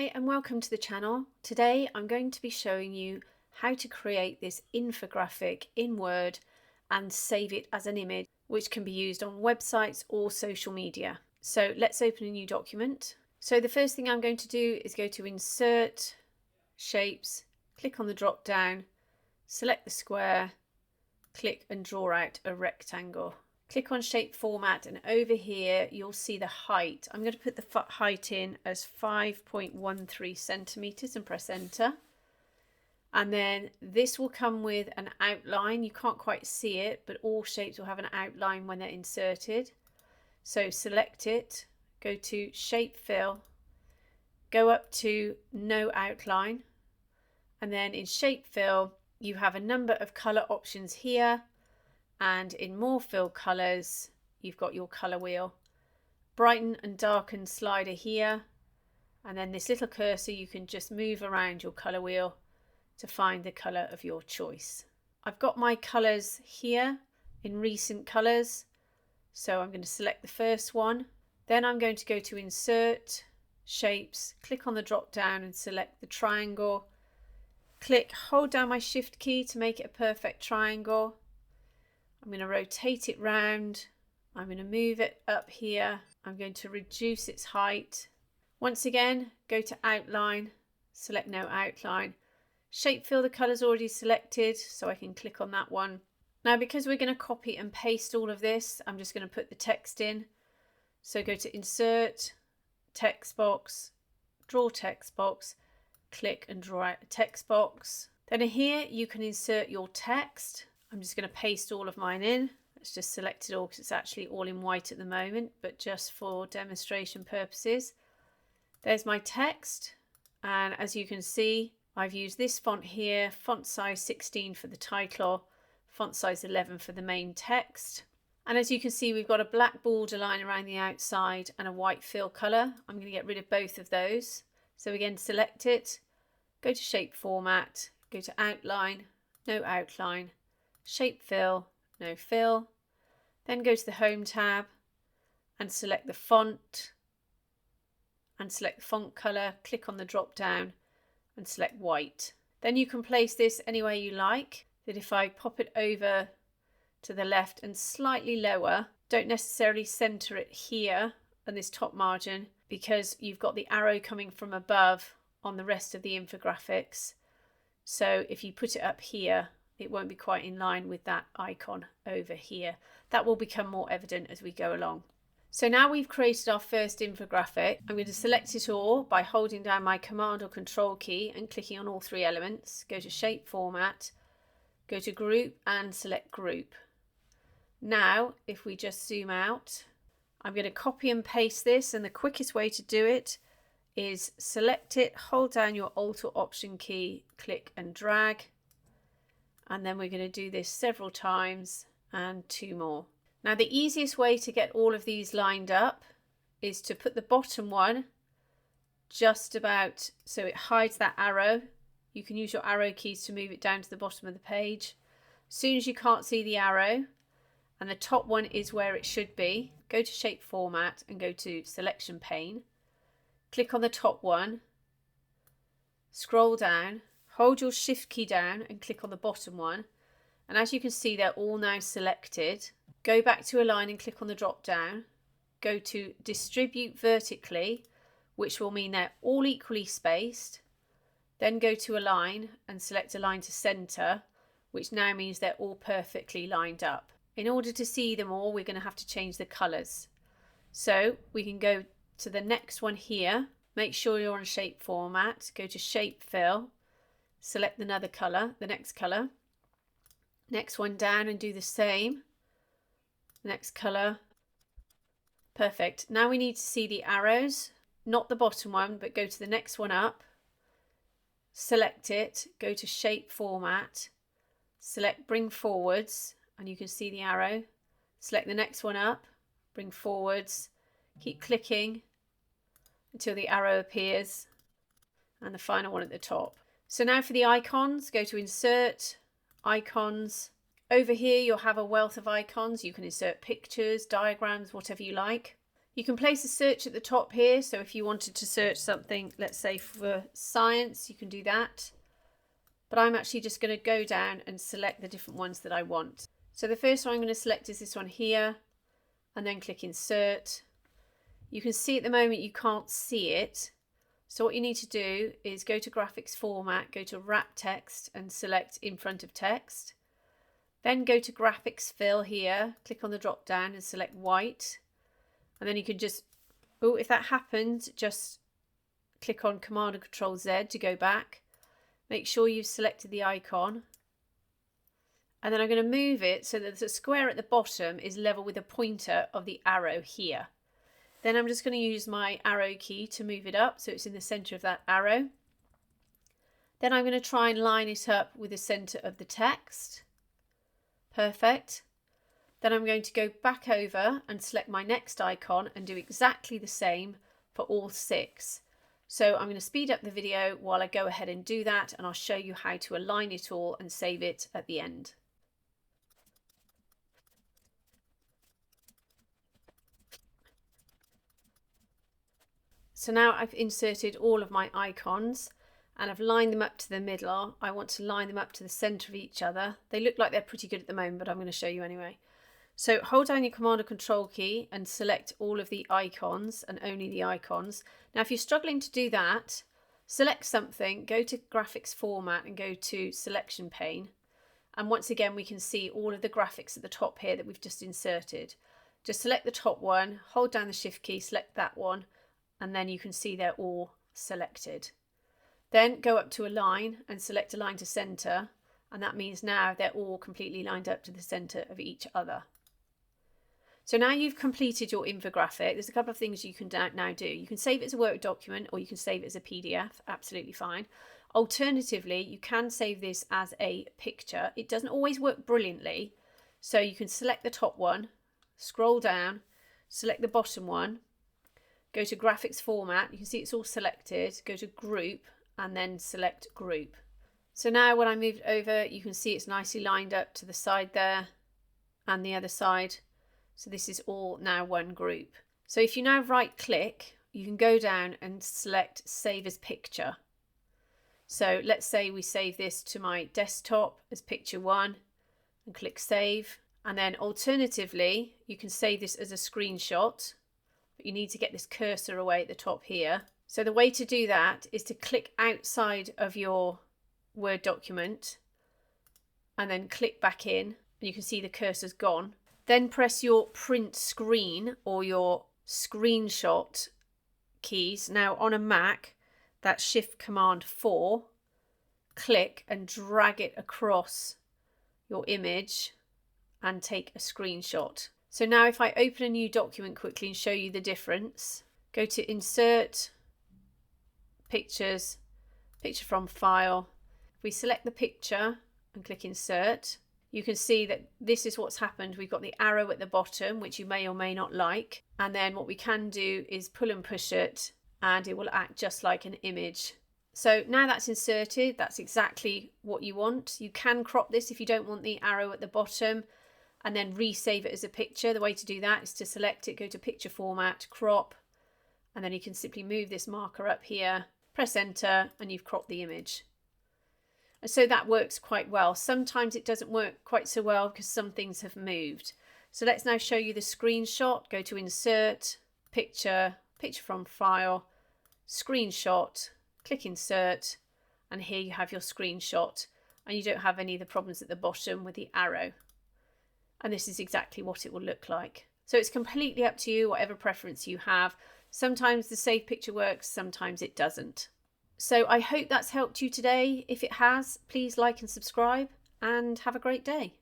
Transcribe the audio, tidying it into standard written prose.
Hi and welcome to the channel. Today I'm going to be showing you how to create this infographic in Word and save it as an image, which can be used on websites or social media. So let's open a new document. So the first thing I'm going to do is go to Insert, Shapes, click on the drop down, select the square, click and draw out a rectangle. Click on shape format and over here you'll see the height. I'm going to put the height in as 5.13 centimeters and press enter. And then this will come with an outline. You can't quite see it, but all shapes will have an outline when they're inserted. So select it, go to shape fill, go up to no outline, and then in shape fill you have a number of color options here. And in more fill colors, you've got your color wheel, brighten and darken slider here. And then this little cursor, you can just move around your color wheel to find the color of your choice. I've got my colors here in recent colors. So I'm going to select the first one. Then I'm going to go to Insert, Shapes, click on the drop down and select the triangle. Click, hold down my Shift key to make it a perfect triangle. I'm going to rotate it round. I'm going to move it up here. I'm going to reduce its height. Once again, go to outline, select no outline. Shape fill, the color's already selected, so I can click on that one. Now, because we're going to copy and paste all of this, I'm just going to put the text in. So go to Insert, Text Box, Draw Text Box, click and draw out a text box. Then here you can insert your text. I'm just going to paste all of mine in. Let's just select it all because it's actually all in white at the moment, but just for demonstration purposes. There's my text. And as you can see, I've used this font here, font size 16 for the title, font size 11 for the main text. And as you can see, we've got a black borderline around the outside and a white fill color. I'm going to get rid of both of those. So again, select it, go to shape format, go to outline, no outline, shape fill, no fill, then go to the home tab and select the font and select the font color, click on the drop down and select white. Then you can place this anywhere you like. That if I pop it over to the left and slightly lower, don't necessarily center it here on this top margin because you've got the arrow coming from above on the rest of the infographics. So if you put it up here, it won't be quite in line with that icon over here. That will become more evident as we go along. So now we've created our first infographic. I'm going to select it all by holding down my Command or Control key and clicking on all three elements. Go to Shape Format, go to Group and select Group. Now, if we just zoom out, I'm going to copy and paste this, and the quickest way to do it is select it, hold down your Alt or Option key, click and drag. And then we're going to do this several times and two more. Now the easiest way to get all of these lined up is to put the bottom one just about so it hides that arrow. You can use your arrow keys to move it down to the bottom of the page. As soon as you can't see the arrow and the top one is where it should be, go to Shape Format and go to Selection Pane. Click on the top one, scroll down, hold your Shift key down and click on the bottom one. And as you can see, they're all now selected. Go back to Align and click on the drop down. Go to Distribute Vertically, which will mean they're all equally spaced. Then go to Align and select Align to Center, which now means they're all perfectly lined up. In order to see them all, we're going to have to change the colors. So we can go to the next one here. Make sure you're on Shape Format. Go to Shape Fill. Select another color, the next color. Next one down and do the same. Next color. Perfect. Now we need to see the arrows, not the bottom one, but go to the next one up. Select it, go to Shape Format, select Bring Forwards, and you can see the arrow. Select the next one up, bring forwards, keep clicking until the arrow appears, and the final one at the top. So now for the icons, go to Insert, Icons. Over here you'll have a wealth of icons. You can insert pictures, diagrams, whatever you like. You can place a search at the top here. So if you wanted to search something, let's say for science, you can do that. But I'm actually just going to go down and select the different ones that I want. So the first one I'm going to select is this one here, and then click insert. You can see at the moment you can't see it. So what you need to do is go to graphics format, go to wrap text and select in front of text. Then go to graphics fill here, click on the drop down and select white. And then you can just, if that happens, just click on Command and Control Z to go back. Make sure you've selected the icon. And then I'm going to move it so that the square at the bottom is level with the pointer of the arrow here. Then I'm just going to use my arrow key to move it up so it's in the center of that arrow. Then I'm going to try and line it up with the center of the text. Perfect. Then I'm going to go back over and select my next icon and do exactly the same for all 6. So I'm going to speed up the video while I go ahead and do that, and I'll show you how to align it all and save it at the end. So now I've inserted all of my icons and I've lined them up to the middle. I want to line them up to the center of each other. They look like they're pretty good at the moment, but I'm going to show you anyway. So hold down your Command and Control key and select all of the icons and only the icons. Now if you're struggling to do that, select something, go to graphics format and go to selection pane. And once again we can see all of the graphics at the top here that we've just inserted. Just select the top one, hold down the shift key, select that one, and then you can see they're all selected. Then go up to align and select align to center, and that means now they're all completely lined up to the center of each other. So now you've completed your infographic. There's a couple of things you can now do. You can save it as a Word document or you can save it as a PDF, absolutely fine. Alternatively, you can save this as a picture. It doesn't always work brilliantly, so you can select the top one, scroll down, select the bottom one, go to graphics format, you can see it's all selected, go to group and then select group. So now when I move it over, you can see it's nicely lined up to the side there and the other side. So this is all now one group. So if you now right click, you can go down and select save as picture. So let's say we save this to my desktop as picture 1 and click save. And then alternatively, you can save this as a screenshot, but you need to get this cursor away at the top here. So the way to do that is to click outside of your Word document and then click back in, and you can see the cursor's gone. Then press your print screen or your screenshot keys. Now on a Mac, that's Shift Command 4. Click and drag it across your image and take a screenshot. So now if I open a new document quickly and show you the difference, go to Insert, Pictures, Picture from File. If we select the picture and click Insert, you can see that this is what's happened. We've got the arrow at the bottom, which you may or may not like. And then what we can do is pull and push it and it will act just like an image. So now that's inserted, that's exactly what you want. You can crop this if you don't want the arrow at the bottom and then resave it as a picture. The way to do that is to select it, go to picture format, crop, and then you can simply move this marker up here, press enter, and you've cropped the image. And so that works quite well. Sometimes it doesn't work quite so well because some things have moved. So let's now show you the screenshot. Go to Insert, Picture, Picture from File, Screenshot, click Insert, and here you have your screenshot and you don't have any of the problems at the bottom with the arrow. And this is exactly what it will look like. So it's completely up to you, whatever preference you have. Sometimes the save picture works, sometimes it doesn't. So I hope that's helped you today. If it has, please like and subscribe and have a great day.